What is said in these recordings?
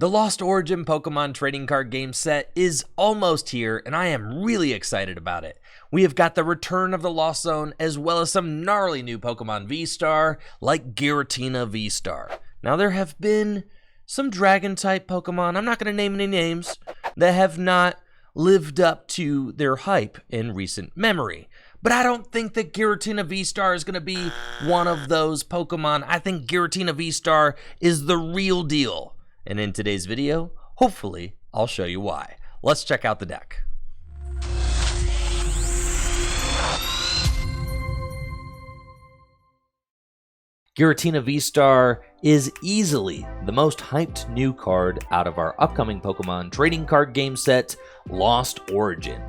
The Lost Origin Pokemon trading card game set is almost here, and I am really excited about it. We have got the return of the Lost Zone, as well as some gnarly new Pokemon V-Star, like Giratina VSTAR. Now, there have been some Dragon-type Pokemon, I'm not going to name any names, that have not lived up to their hype in recent memory. But I don't think that Giratina VSTAR is going to be one of those Pokemon. I think Giratina VSTAR is the real deal. And in today's video, hopefully, I'll show you why. Let's check out the deck. Giratina VSTAR is easily the most hyped new card out of our upcoming Pokemon trading card game set, Lost Origin.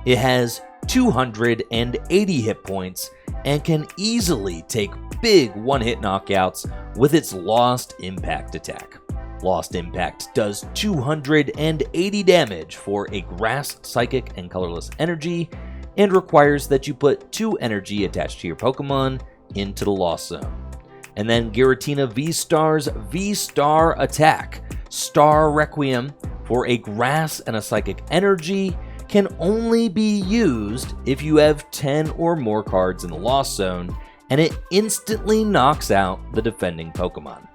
It has 280 hit points and can easily take big one-hit knockouts with its Lost Impact attack. Lost Impact does 280 damage for a Grass, Psychic, and Colorless energy, and requires that you put 2 energy attached to your Pokemon into the Lost Zone. And then Giratina VSTAR's V-Star attack, Star Requiem, for a Grass and a Psychic energy, can only be used if you have 10 or more cards in the Lost Zone, and it instantly knocks out the defending Pokemon.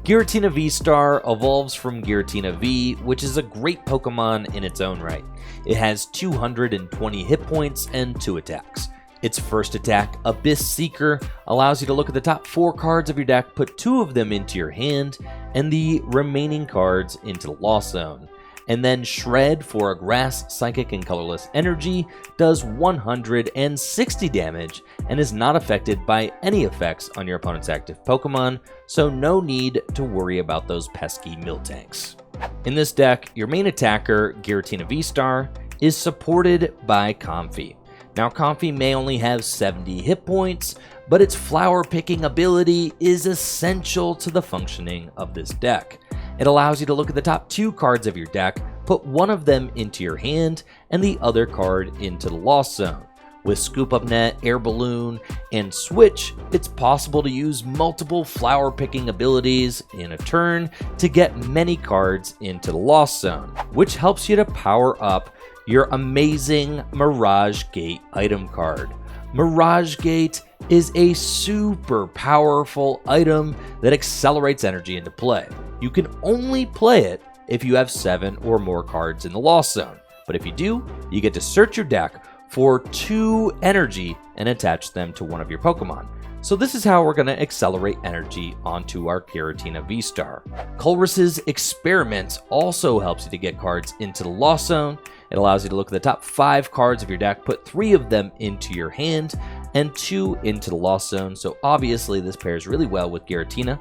Giratina VSTAR evolves from Giratina V, which is a great Pokemon in its own right. It has 220 hit points and 2 attacks. Its first attack, Abyss Seeker, allows you to look at the top 4 cards of your deck, put 2 of them into your hand, and the remaining cards into the Lost Zone. And then Shred for a Grass, Psychic, and Colorless energy does 160 damage and is not affected by any effects on your opponent's active Pokemon, so no need to worry about those pesky Miltanks. In this deck, your main attacker, Giratina VSTAR, is supported by Comfey. Now, Comfey may only have 70 hit points, but its flower picking ability is essential to the functioning of this deck. It allows you to look at the top 2 cards of your deck, put one of them into your hand, and the other card into the Lost Zone. With Scoop Up Net, Air Balloon, and Switch, it's possible to use multiple flower picking abilities in a turn to get many cards into the Lost Zone, which helps you to power up your amazing Mirage Gate item card. Mirage Gate is a super powerful item that accelerates energy into play. You can only play it if you have 7 or more cards in the Lost Zone. But if you do, you get to search your deck for 2 energy and attach them to one of your Pokemon. So this is how we're going to accelerate energy onto our Giratina VSTAR. Colress's Experiments also helps you to get cards into the Lost Zone. It allows you to look at the top 5 cards of your deck, put 3 of them into your hand, and 2 into the Lost Zone, so obviously this pairs really well with Giratina.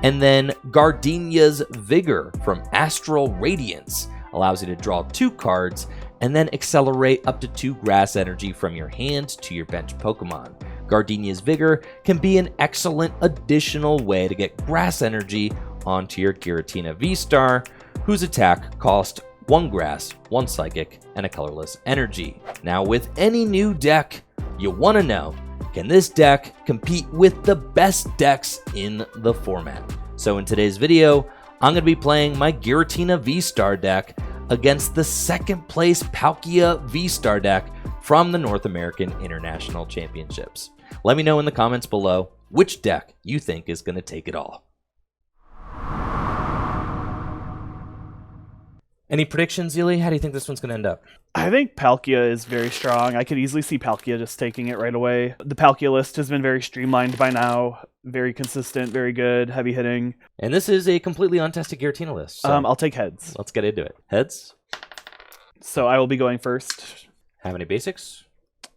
And then Gardenia's Vigor from Astral Radiance allows you to draw 2 cards, and then accelerate up to 2 Grass energy from your hand to your bench Pokemon. Gardenia's Vigor can be an excellent additional way to get Grass energy onto your Giratina VSTAR, whose attack costs 1 Grass, 1 Psychic, and a Colorless energy. Now, with any new deck, you want to know, can this deck compete with the best decks in the format? So in today's video, I'm going to be playing my Giratina VSTAR deck against the 2nd place Palkia VSTAR deck from the North American International Championships. Let me know in the comments below which deck you think is going to take it all. Any predictions, Zealy? How do you think this one's going to end up? I think Palkia is very strong. I could easily see Palkia just taking it right away. The Palkia list has been very streamlined by now. Very consistent, very good, heavy hitting. And this is a completely untested Giratina list. So I'll take heads. Let's get into it. Heads? So I will be going first. How many basics?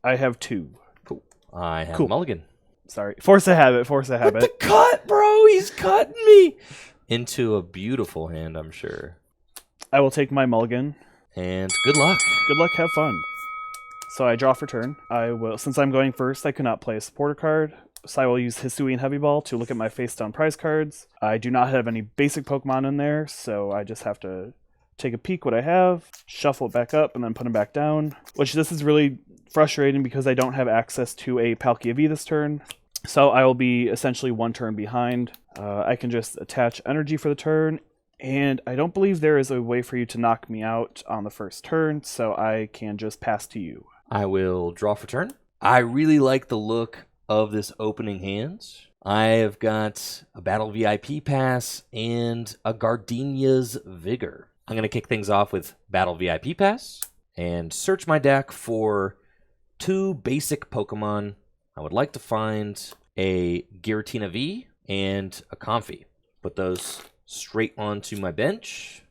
I have 2. Cool. I have Mulligan. Sorry. Force a habit, force a habit. With the cut, bro! He's cutting me! Into a beautiful hand, I'm sure. I will take my mulligan. And good luck. Good luck, have fun. So I draw for turn. I will, since I'm going first, I cannot play a supporter card. So I will use Hisui and Heavy Ball to look at my face down prize cards. I do not have any basic Pokemon in there, so I just have to take a peek what I have, shuffle it back up, and then put them back down. Which this is really frustrating because I don't have access to a Palkia V this turn. So I will be essentially 1 turn behind. I can just attach energy for the turn, And I don't believe there is a way for you to knock me out on the first turn, so I can just pass to you. I will draw for turn. I really like the look of this opening hand. I have got a Battle VIP Pass and a Gardenia's Vigor. I'm going to kick things off with Battle VIP Pass and search my deck for 2 basic Pokemon. I would like to find a Giratina V and a Comfey. Put those straight onto my bench.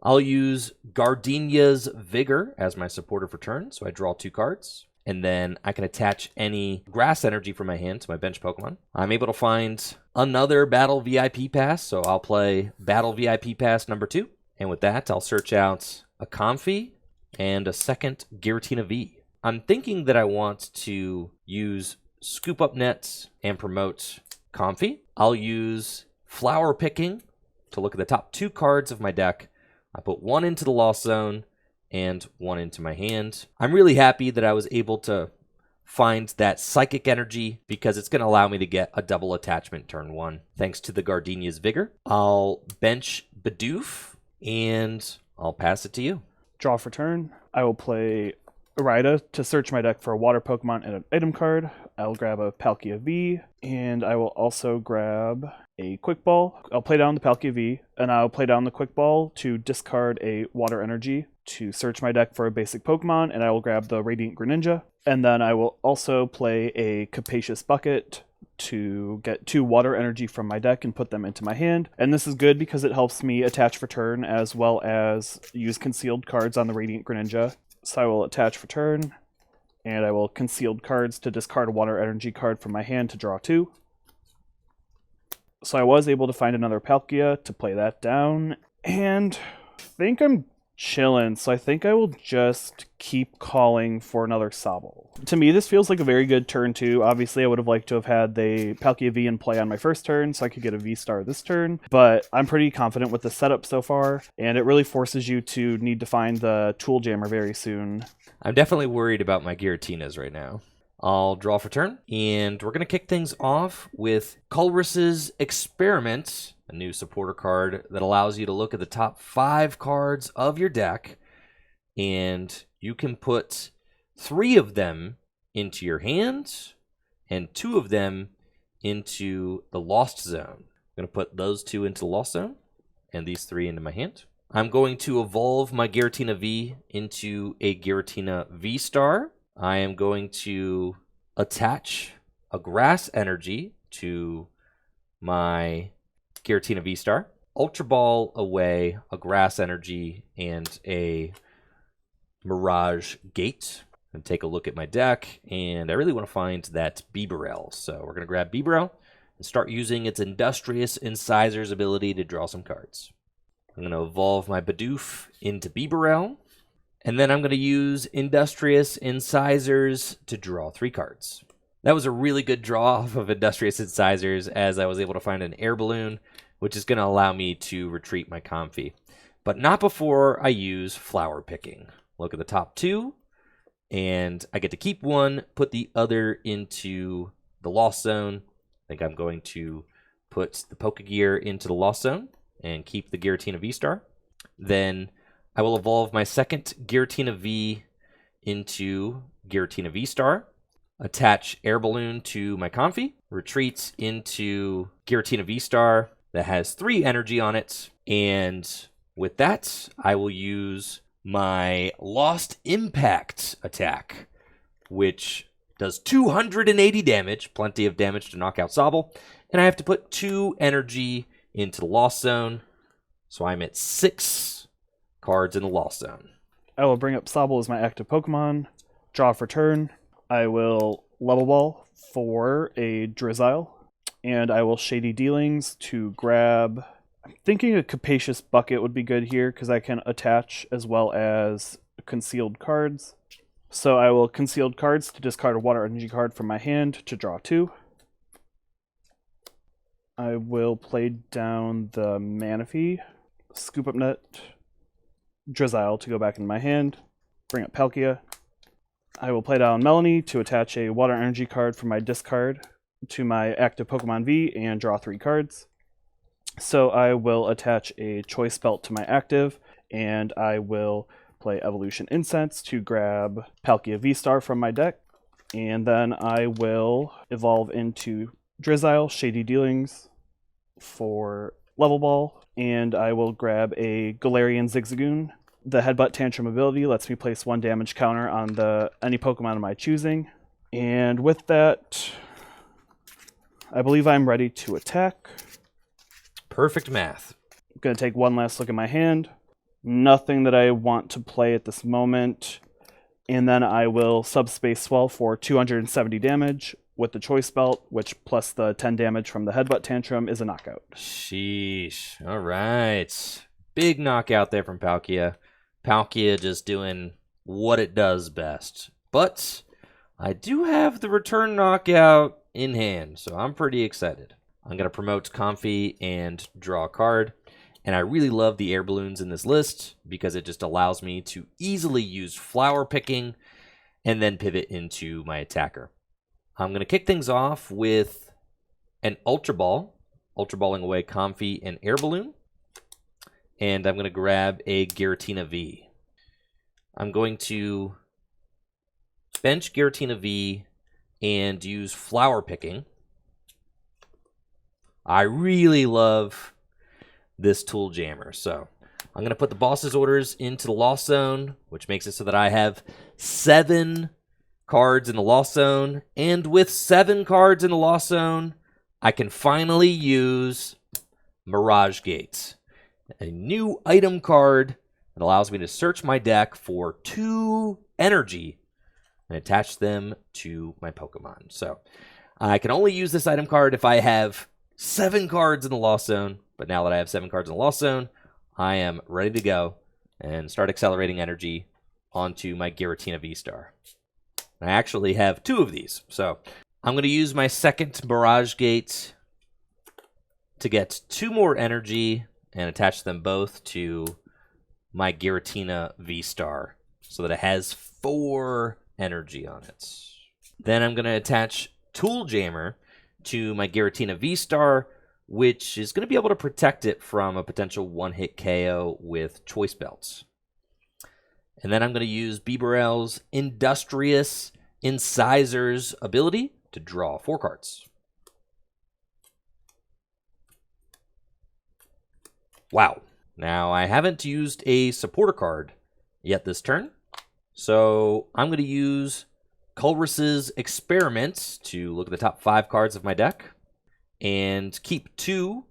I'll use Gardenia's Vigor as my supporter for turn, so I draw 2 cards. And then I can attach any grass energy from my hand to my bench Pokemon. I'm able to find another Battle VIP Pass, so I'll play Battle VIP Pass number 2. And with that, I'll search out a Comfey and a second Giratina V. I'm thinking that I want to use Scoop Up Nets and promote Comfey. I'll use Flower Picking to look at the top 2 cards of my deck. I put 1 into the Lost Zone and 1 into my hand. I'm really happy that I was able to find that Psychic Energy because it's going to allow me to get a double attachment turn 1 thanks to the Gardenia's Vigor. I'll bench Bidoof and I'll pass it to you. Draw for turn. I will play Rida to search my deck for a water Pokemon and an item card. I'll grab a Palkia V, and I will also grab a Quick Ball. I'll play down the Palkia V, and I'll play down the Quick Ball to discard a water energy to search my deck for a basic Pokemon, and I will grab the Radiant Greninja. And then I will also play a Capacious Bucket to get 2 water energy from my deck and put them into my hand. And this is good because it helps me attach for turn as well as use concealed cards on the Radiant Greninja. So I will attach for turn, and I will concealed cards to discard a water energy card from my hand to draw 2. So I was able to find another Palkia to play that down, and I think I'm chilling, so I think I will just keep calling for another Sobble. To me, this feels like a very good turn 2. Obviously, I would have liked to have had the Palkia V in play on my first turn, so I could get a V-Star this turn, but I'm pretty confident with the setup so far, and it really forces you to need to find the Tool Jammer very soon. I'm definitely worried about my Giratinas right now. I'll draw for turn, and we're going to kick things off with Colress's Experiment, a new supporter card that allows you to look at the top 5 cards of your deck, and you can put 3 of them into your hand and 2 of them into the Lost Zone. I'm going to put those 2 into the Lost Zone and these 3 into my hand. I'm going to evolve my Giratina V into a Giratina V-Star. I am going to attach a grass energy to my Giratina V-Star. Ultra Ball away a grass energy and a Mirage Gate. And take a look at my deck, and I really want to find that Bibarell. So we're going to grab Bibarell and start using its Industrious Incisors ability to draw some cards. I'm going to evolve my Bidoof into Bibarell. And then I'm going to use Industrious Incisors to draw 3 cards. That was a really good draw off of Industrious Incisors, as I was able to find an air balloon, which is going to allow me to retreat my Comfey. But not before I use Flower Picking. Look at the top 2, and I get to keep 1, put the other into the Lost Zone. I think I'm going to put the Pokegear into the Lost Zone and keep the Giratina V-Star. Then I will evolve my second Giratina V into Giratina V-Star, attach Air Balloon to my Comfey, retreat into Giratina V-Star that has 3 energy on it, and with that, I will use my Lost Impact attack, which does 280 damage, plenty of damage to knock out Sobble, and I have to put 2 energy into the Lost Zone, so I'm at 6 cards in the Lost Zone. I will bring up Sobble as my active Pokemon, draw for turn. I will Level Ball for a Drizzile, and I will Shady Dealings to grab... I'm thinking a Capacious Bucket would be good here, because I can attach as well as concealed cards. So I will concealed cards to discard a water energy card from my hand to draw 2. I will play down the Manaphy, Scoop Up Net, Drizzile to go back in my hand, bring up Palkia. I will play down Melanie to attach a water energy card from my discard to my active Pokemon V and draw 3 cards. So I will attach a choice belt to my active, and I will play Evolution Incense to grab Palkia V-Star from my deck, and then I will evolve into Drizzile, Shady Dealings for Level Ball, and I will grab a Galarian Zigzagoon. The Headbutt Tantrum ability lets me place 1 damage counter on any Pokemon of my choosing, and with that, I believe I'm ready to attack. Perfect math. I'm going to take one last look at my hand. Nothing that I want to play at this moment. And then I will Subspace Swell for 270 damage with the Choice Belt, which plus the 10 damage from the Headbutt Tantrum is a knockout. Sheesh. All right. Big knockout there from Palkia. Palkia just doing what it does best. But I do have the return knockout in hand, so I'm pretty excited. I'm going to promote Comfey and draw a card. And I really love the air balloons in this list because it just allows me to easily use flower picking and then pivot into my attacker. I'm going to kick things off with an Ultra Ball, Ultra Balling away Comfey and air balloon. And I'm going to grab a Giratina V. I'm going to bench Giratina V and use flower picking. I really love this tool jammer. So I'm going to put the boss's orders into the lost zone, which makes it so that I have 7 cards in the lost zone. And with 7 cards in the lost zone, I can finally use Mirage Gate, a new item card that allows me to search my deck for 2 energy and attach them to my Pokemon. So I can only use this item card if I have 7 cards in the lost zone. But now that I have 7 cards in the lost zone, I am ready to go and start accelerating energy onto my Giratina V-Star. I actually have 2 of these. So I'm going to use my second Mirage Gate to get 2 more energy and attach them both to my Giratina V-Star so that it has 4 energy on it. Then I'm going to attach Tool Jammer to my Giratina V-Star, which is going to be able to protect it from a potential one-hit KO with Choice Belts. And then I'm going to use Bibarell's Industrious Incisors ability to draw 4 cards. Wow. Now, I haven't used a supporter card yet this turn, so I'm going to use Colress's Experiments to look at the top 5 cards of my deck and keep 3,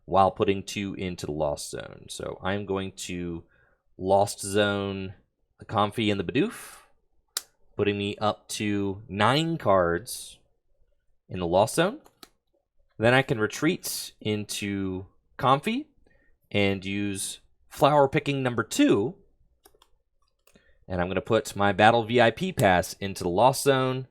while putting 2 into the Lost Zone. So I'm going to Lost Zone the Comfey and the Bidoof, putting me up to 9 cards in the Lost Zone. Then I can retreat into Comfey and use Flower Picking number 2. And I'm going to put my Battle VIP Pass into the Lost Zone,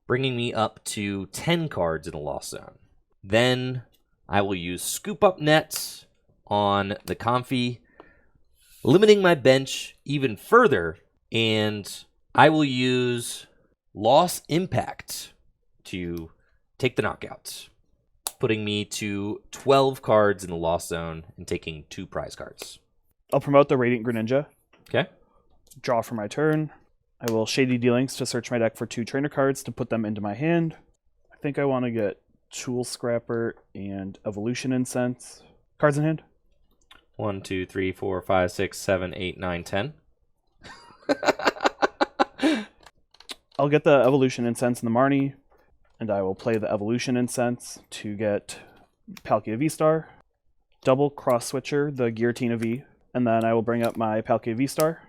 bringing me up to 10 cards in the Lost Zone. Then I will use Scoop Up Nets on the Comfey, limiting my bench even further, and I will use Loss Impact to take the knockouts, putting me to 12 cards in the Lost Zone and taking 2 prize cards. I'll promote the Radiant Greninja. Okay. Draw for my turn. I will Shady Dealings to search my deck for 2 trainer cards to put them into my hand. I think I want to get Tool Scrapper and Evolution Incense. Cards in hand. 1, 2, 3, 4, 5, 6, 7, 8, 9, 10. I'll get the Evolution Incense and the Marnie, and I will play the Evolution Incense to get Palkia V-Star. Double Cross Switcher the Giratina V, and then I will bring up my Palkia V-Star.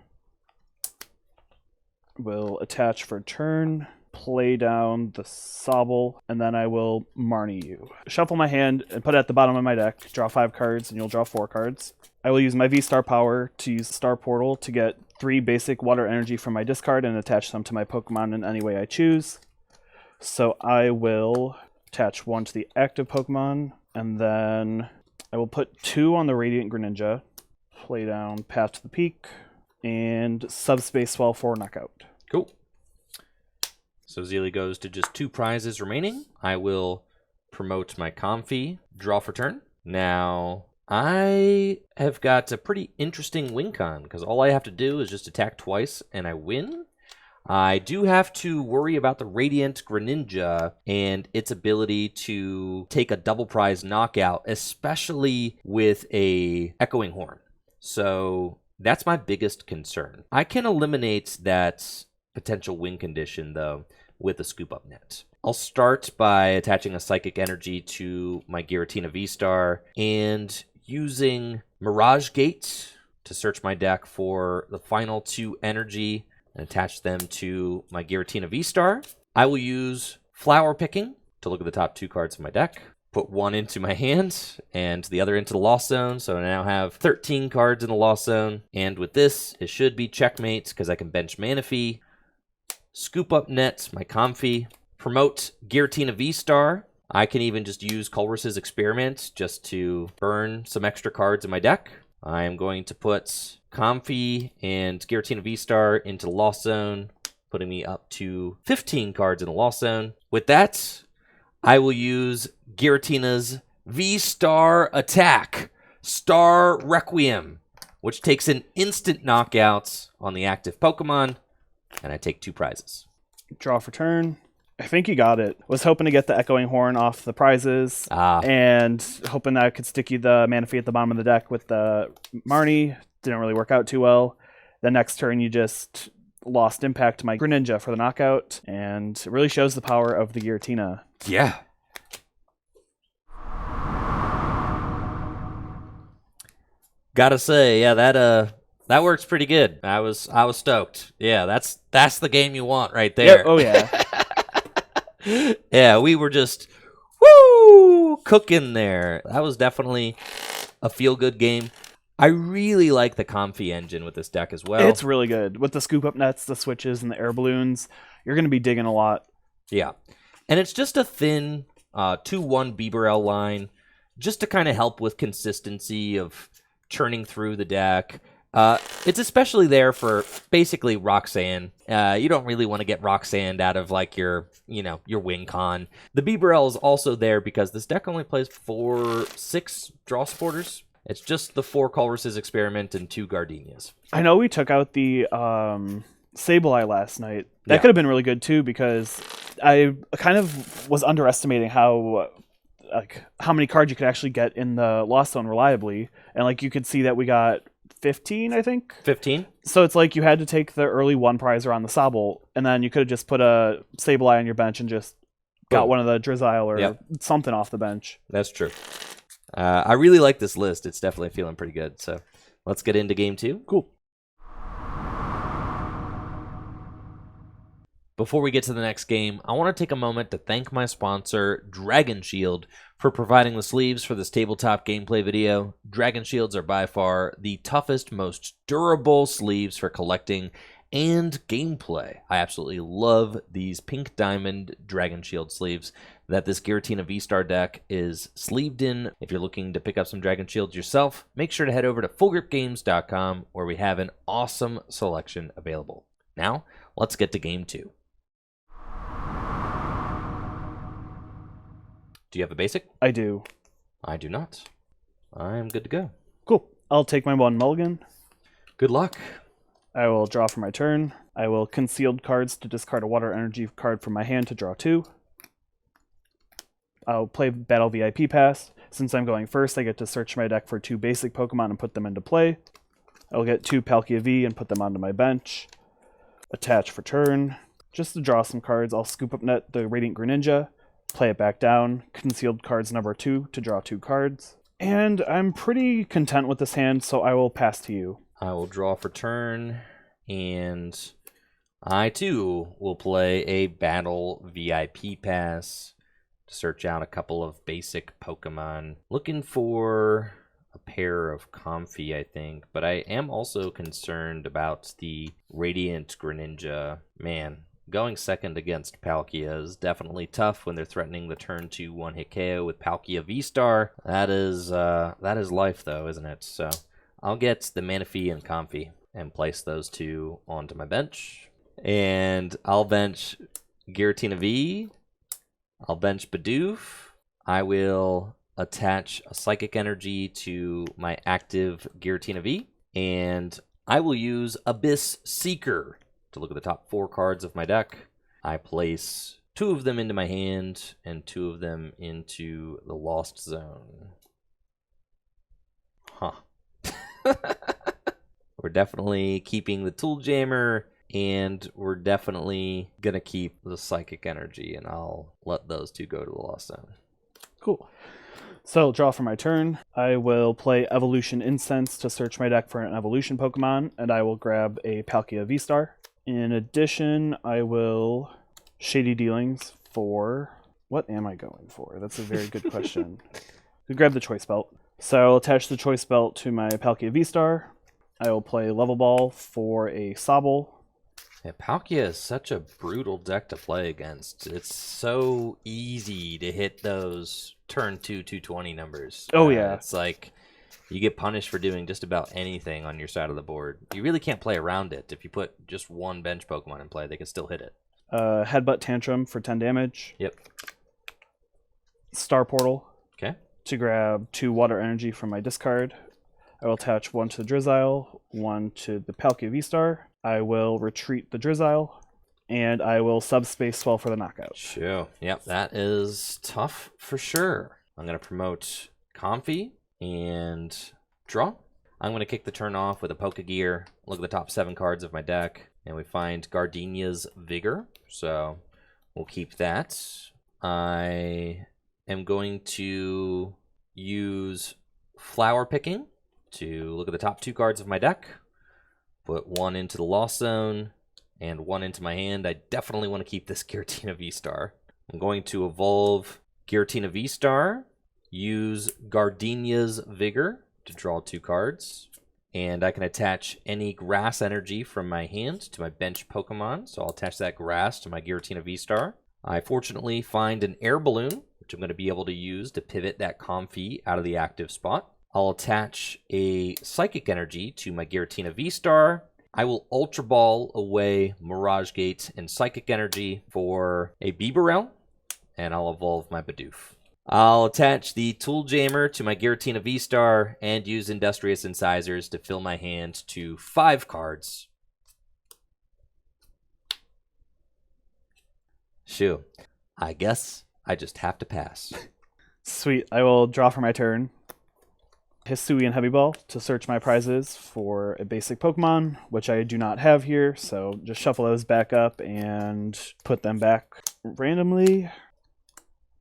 Will attach for turn, play down the Sobble, and then I will Marnie you. Shuffle my hand and put it at the bottom of my deck. Draw 5 cards, and you'll draw 4 cards. I will use my V-Star power to use Star Portal to get 3 basic water energy from my discard and attach them to my Pokemon in any way I choose. So I will attach 1 to the active Pokemon, and then I will put 2 on the Radiant Greninja, play down Path to the Peak, and Subspace Swell for knockout. Cool. So Zealy goes to just 2 prizes remaining. I will promote my Comfey, draw for turn. Now, I have got a pretty interesting win con, because all I have to do is just attack twice, and I win. I do have to worry about the Radiant Greninja and its ability to take a double prize knockout, especially with a Echoing Horn. So that's my biggest concern. I can eliminate that potential win condition, though, with a Scoop Up Net. I'll start by attaching a Psychic Energy to my Giratina VSTAR and using Mirage Gate to search my deck for the final 2 energy and attach them to my Giratina VSTAR. I will use Flower Picking to look at the top 2 cards of my deck, put 1 into my hand and the other into the Lost Zone, so I now have 13 cards in the Lost Zone, and with this, it should be checkmate because I can bench Manaphy, Scoop Up Net my Comfey, promote Giratina VSTAR. I can even just use Colress's Experiment just to burn some extra cards in my deck. I am going to put Comfey and Giratina VSTAR into the Lost Zone, putting me up to 15 cards in the Lost Zone. With that, I will use Giratina's VSTAR Attack, Star Requiem, which takes an instant knockout on the active Pokemon, and I take 2 prizes. Draw for turn. I think you got it. Was hoping to get the Echoing Horn off the prizes, and hoping that I could sticky the Manaphy at the bottom of the deck with the Marnie. Didn't really work out too well. The next turn, you just lost impact to my Greninja for the knockout, and it really shows the power of the Giratina. Yeah. Gotta say, yeah, that works pretty good. I was stoked. Yeah, that's the game you want right there. Yep. Oh yeah. Yeah, we were just woo cooking there. That was definitely a feel-good game. I really like the Comfey engine with this deck as well. It's really good. With the Scoop Up Nets, the switches, and the air balloons, you're going to be digging a lot. Yeah. And it's just a thin 2-1 Bibarell line, just to kind of help with consistency of churning through the deck. It's especially there for basically Roxanne. You don't really want to get Roxanne out of like your win con. The Bibarell is also there because this deck only plays 6 draw supporters. It's just the 4 Colress's Experiment and 2 Gardenias. I know we took out the Sableye last night. That could have been really good too, because I kind of was underestimating how many cards you could actually get in the Lost Zone reliably, and you could see that we got 15, I think. 15? So it's like you had to take the early 1 prizer on the Sobble, and then you could have just put a Sableye on your bench and just got one of the Drizzile or something off the bench. That's true. I really like this list. It's definitely feeling pretty good. So let's get into game 2. Cool. Before we get to the next game, I want to take a moment to thank my sponsor, Dragon Shield, for providing the sleeves for this tabletop gameplay video. Dragon Shields are by far the toughest, most durable sleeves for collecting and gameplay. I absolutely love these pink diamond Dragon Shield sleeves that this Giratina VSTAR deck is sleeved in. If you're looking to pick up some Dragon Shields yourself, make sure to head over to fullgripgames.com, where we have an awesome selection available. Now, let's get to game 2. Do you have a basic? I do. I do not. I'm good to go. Cool. I'll take my 1 mulligan. Good luck. I will draw for my turn. I will concealed cards to discard a water energy card from my hand to draw 2. I'll play Battle VIP Pass. Since I'm going first, I get to search my deck for 2 basic Pokemon and put them into play. I'll get 2 Palkia V and put them onto my bench. Attach for turn. Just to draw some cards, I'll Scoop Up Net the Radiant Greninja, play it back down, concealed cards number 2 to draw 2 cards. And I'm pretty content with this hand, so I will pass to you. I will draw for turn, and I too will play a Battle VIP Pass to search out a couple of basic Pokemon. Looking for a pair of Comfey, I think, but I am also concerned about the Radiant Greninja. Man, going second against Palkia is definitely tough when they're threatening the turn 2 1-hit KO with Palkia VSTAR. That is life, though, isn't it? So I'll get the Manaphy and Comfey and place those 2 onto my bench. And I'll bench Giratina V. I'll bench Bidoof. I will attach a Psychic Energy to my active Giratina V, and I will use Abyss Seeker to look at the top 4 cards of my deck. I place 2 of them into my hand and 2 of them into the Lost Zone. Huh. We're definitely keeping the Tool Jammer, and we're definitely going to keep the Psychic Energy, and I'll let those 2 go to the Lost Zone. Cool. So, draw for my turn. I will play Evolution Incense to search my deck for an Evolution Pokemon, and I will grab a Palkia V-Star. In addition, I will Shady Dealings for... What am I going for? That's a very good question. We grab the Choice Belt. So I'll attach the Choice Belt to my Palkia V-Star. I will play Level Ball for a Sobble. Yeah, Palkia is such a brutal deck to play against. It's so easy to hit those turn 2 220 numbers. Oh, yeah. It's like you get punished for doing just about anything on your side of the board. You really can't play around it. If you put just one bench Pokemon in play, they can still hit it. Headbutt Tantrum for 10 damage. Yep. Star Portal. Okay. To grab 2 Water Energy from my discard. I will attach 1 to the Drizzile, 1 to the Palkia V-Star. I will retreat the Drizzile, and I will Subspace Swell for the knockout. Sure. Yep, that is tough for sure. I'm going to promote Comfey and draw. I'm going to kick the turn off with a Pokegear, look at the top 7 cards of my deck, and we find Gardenia's Vigor, so we'll keep that. I am going to use Flower Picking to look at the top 2 cards of my deck, put 1 into the Lost Zone and 1 into my hand. I definitely want to keep this Giratina V-Star. I'm going to evolve Giratina V-Star, use Gardenia's Vigor to draw 2 cards, and I can attach any Grass Energy from my hand to my bench Pokemon, so I'll attach that Grass to my Giratina V-Star. I fortunately find an Air Balloon, which I'm going to be able to use to pivot that Comfey out of the active spot. I'll attach a Psychic Energy to my Giratina V-Star. I will Ultra Ball away Mirage Gate and Psychic Energy for a Bibarell, and I'll evolve my Bidoof. I'll attach the Tool Jammer to my Giratina V-Star and use Industrious Incisors to fill my hand to 5 cards. Shoo. I guess I just have to pass. Sweet. I will draw for my turn. Hisuian Heavy Ball to search my prizes for a basic Pokemon, which I do not have here, so just shuffle those back up and put them back randomly.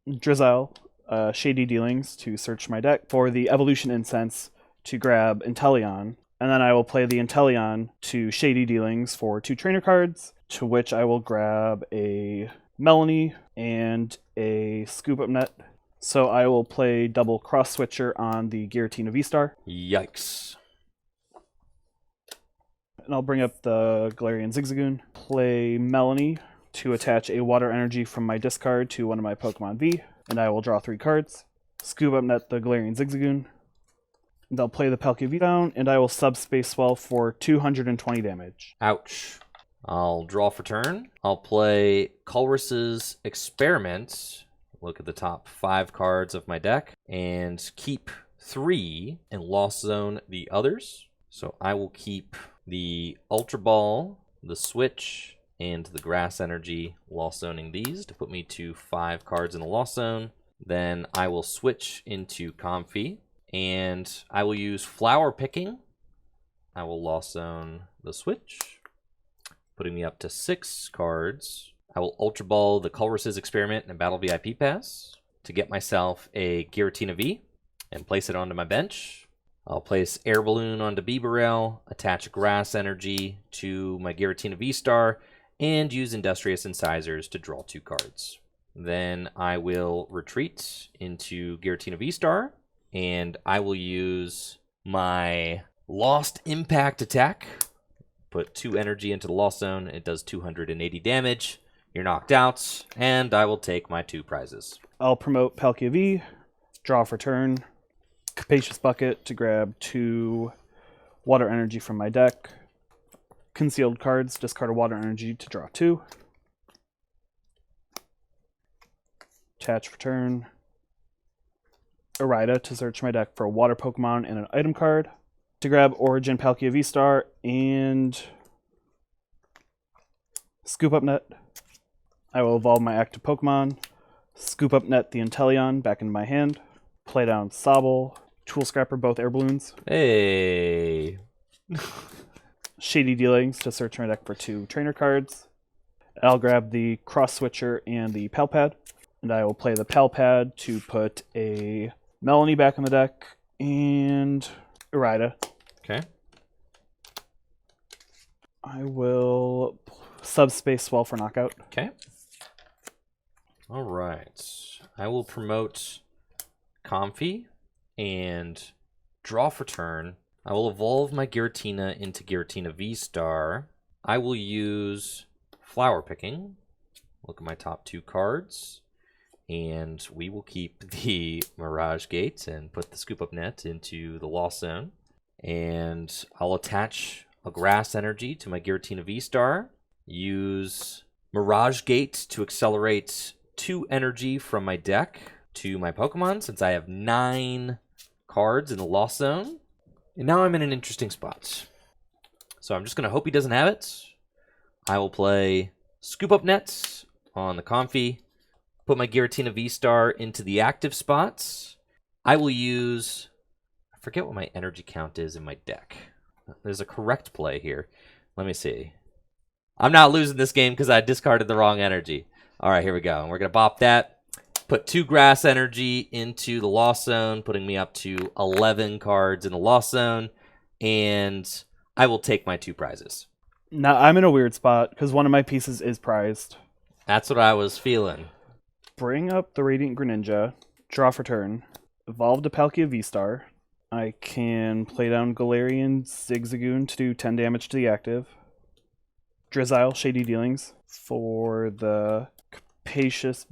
Drizzile, Shady Dealings to search my deck for the Evolution Incense to grab Inteleon, and then I will play the Inteleon to Shady Dealings for 2 trainer cards, to which I will grab a Melanie and a Scoop Up Net. So I will play double Cross Switcher on the Giratina V-Star. Yikes. And I'll bring up the Galarian Zigzagoon. Play Melanie to attach a Water Energy from my discard to one of my Pokemon V. And I will draw 3 cards. Scoop Up Net the Galarian Zigzagoon. And I'll play the Palkia V down, and I will Subspace Swell for 220 damage. Ouch. I'll draw for turn. I'll play Colress's Experiment. Look at the top 5 cards of my deck and keep 3 and Lost Zone the others. So I will keep the Ultra Ball, the Switch, and the Grass Energy, Lost Zoning these to put me to 5 cards in the Lost Zone. Then I will switch into Comfey, and I will use Flower Picking. I will Lost Zone the Switch, putting me up to 6 cards. I will Ultra Ball the Colress's Experiment and Battle VIP Pass to get myself a Giratina V and place it onto my bench. I'll place Air Balloon onto Bibarell, attach Grass Energy to my Giratina V-Star, and use Industrious Incisors to draw 2 cards. Then I will retreat into Giratina V-Star, and I will use my Lost Impact attack. Put 2 energy into the Lost Zone. It does 280 damage. You're knocked out, and I will take my 2 prizes. I'll promote Palkia V, draw for turn, Capacious Bucket to grab 2 Water Energy from my deck, Concealed Cards, discard a Water Energy to draw 2, attach for turn, Irida to search my deck for a water Pokemon and an item card. To grab Origin Palkia V-Star and Scoop Up Net. I will evolve my active Pokemon. Scoop Up Net the Inteleon back into my hand. Play down Sobble. Tool Scrapper, both air balloons. Hey. Shady Dealings to search my deck for 2 trainer cards. I'll grab the Cross Switcher and the Pal Pad. And I will play the Pal Pad to put a Melanie back in the deck and Irida. Okay. I will Subspace Swell for knockout. Okay. All right. I will promote Comfey and draw for turn. I will evolve my Giratina into Giratina V-Star. I will use Flower Picking. Look at my top 2 cards. And we will keep the Mirage Gate and put the Scoop Up Net into the Lost Zone. And I'll attach a Grass Energy to my Giratina V-Star. Use Mirage Gate to accelerate 2 energy from my deck to my Pokemon, since I have 9 cards in the Lost Zone. And now I'm in an interesting spot. So I'm just going to hope he doesn't have it. I will play Scoop Up Nets on the Comfey. Put my Giratina V-Star into the active spots. I will use... I forget what my energy count is in my deck. There's a correct play here. Let me see. I'm not losing this game because I discarded the wrong energy. All right, here we go. And we're going to bop that. Put 2 Grass Energy into the Lost Zone, putting me up to 11 cards in the Lost Zone. And I will take my 2 prizes. Now, I'm in a weird spot because one of my pieces is prized. That's what I was feeling. Bring up the Radiant Greninja. Draw for turn. Evolve to Palkia V-Star. I can play down Galarian Zigzagoon to do 10 damage to the active. Drizzile, Shady Dealings for the Capacious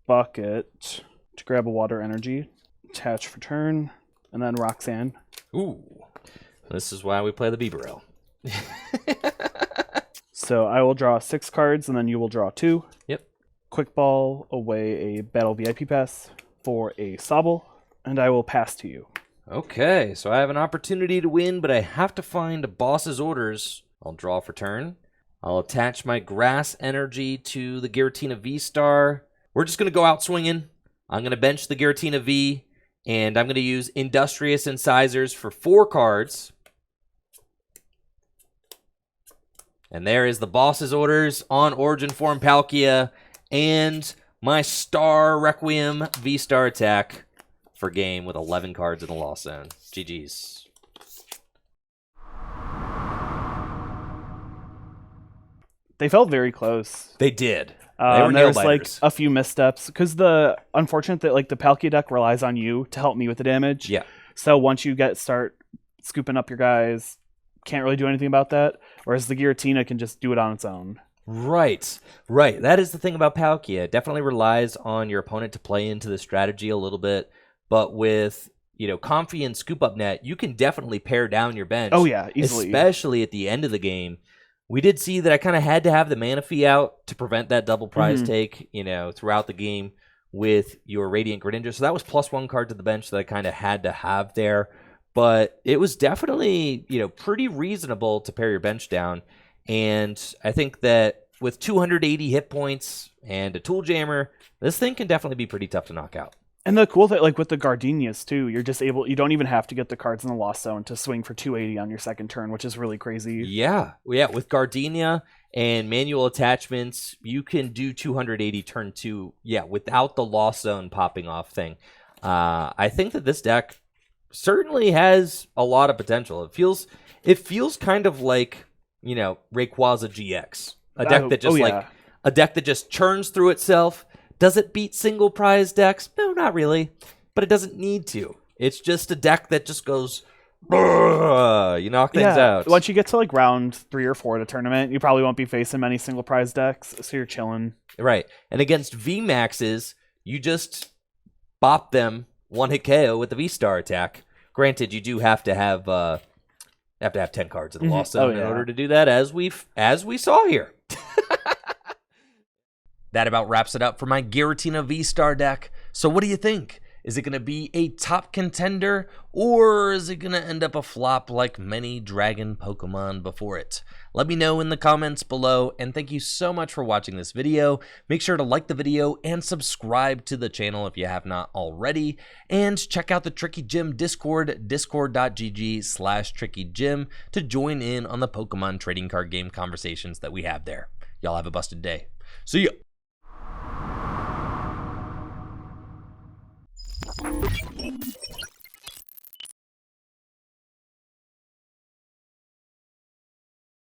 Bucket to grab a water energy. Attach for turn. And then Roxanne. Ooh. This is why we play the Bibarell. So I will draw 6 cards and then you will draw 2. Yep. Quick Ball away a Battle VIP Pass for a Sobble. And I will pass to you. Okay, so I have an opportunity to win, but I have to find a boss's orders. I'll draw for turn. I'll attach my Grass Energy to the Giratina V-Star. We're just going to go out swinging. I'm going to bench the Giratina V, and I'm going to use Industrious Incisors for 4 cards. And there is the boss's orders on Origin Form Palkia, and my Star Requiem V-Star attack for game with 11 cards in the Lost Zone. GG's. They felt very close. They did. They were there was nail-biters. like a few missteps because the unfortunate that like the Palkia deck relies on you to help me with the damage. Yeah. So once you start scooping up your guys, can't really do anything about that. Whereas the Giratina can just do it on its own. Right. That is the thing about Palkia. It definitely relies on your opponent to play into the strategy a little bit. But with, Comfey and Scoop Up Net, you can definitely pare down your bench. Oh, yeah, easily. Especially at the end of the game. We did see that I kind of had to have the Manaphy out to prevent that double prize take, throughout the game with your Radiant Greninja. So that was +1 card to the bench that I kind of had to have there. But it was definitely, pretty reasonable to pare your bench down. And I think that with 280 hit points and a Tool Jammer, this thing can definitely be pretty tough to knock out. And the cool thing, like with the Gardenias too, you don't even have to get the cards in the Lost Zone to swing for 280 on your second turn, which is really crazy. Yeah. With Gardenia and manual attachments, you can do 280 turn 2, without the Lost Zone popping off thing. I think that this deck certainly has a lot of potential. It feels kind of like, Rayquaza GX, a deck that just a deck that just churns through itself. Does it beat single prize decks? No, not really. But it doesn't need to. It's just a deck that just goes, you knock things out. Once you get to like round 3 or 4 of the tournament, you probably won't be facing many single prize decks, so you're chilling. Right. And against VMAXs, you just bop them 1-hit KO with the V-Star attack. Granted, you do have to have 10 cards in the Lost Zone in order to do that, as we saw here. That about wraps it up for my Giratina V-Star deck. So what do you think? Is it going to be a top contender, or is it going to end up a flop like many dragon Pokemon before it? Let me know in the comments below, and thank you so much for watching this video. Make sure to like the video and subscribe to the channel if you have not already, and check out the Tricky Gym Discord, discord.gg/trickygym, to join in on the Pokemon trading card game conversations that we have there. Y'all have a busted day. See ya!